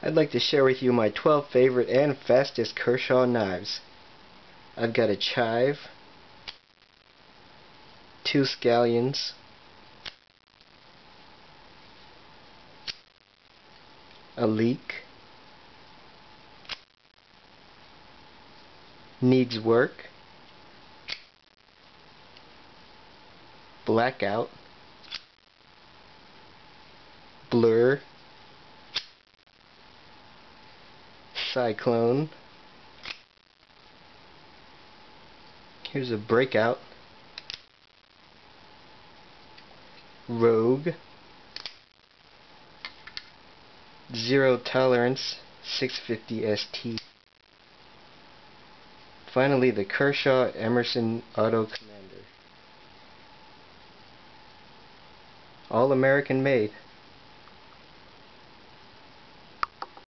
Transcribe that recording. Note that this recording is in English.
I'd like to share with you my 12 favorite and fastest Kershaw knives. I've got a chive, 2 scallions, a leek, needs work, blackout, blur, cyclone, here's a breakout, rogue, zero tolerance 650 ST. Finally, the Kershaw Emerson Auto Commander. All American made.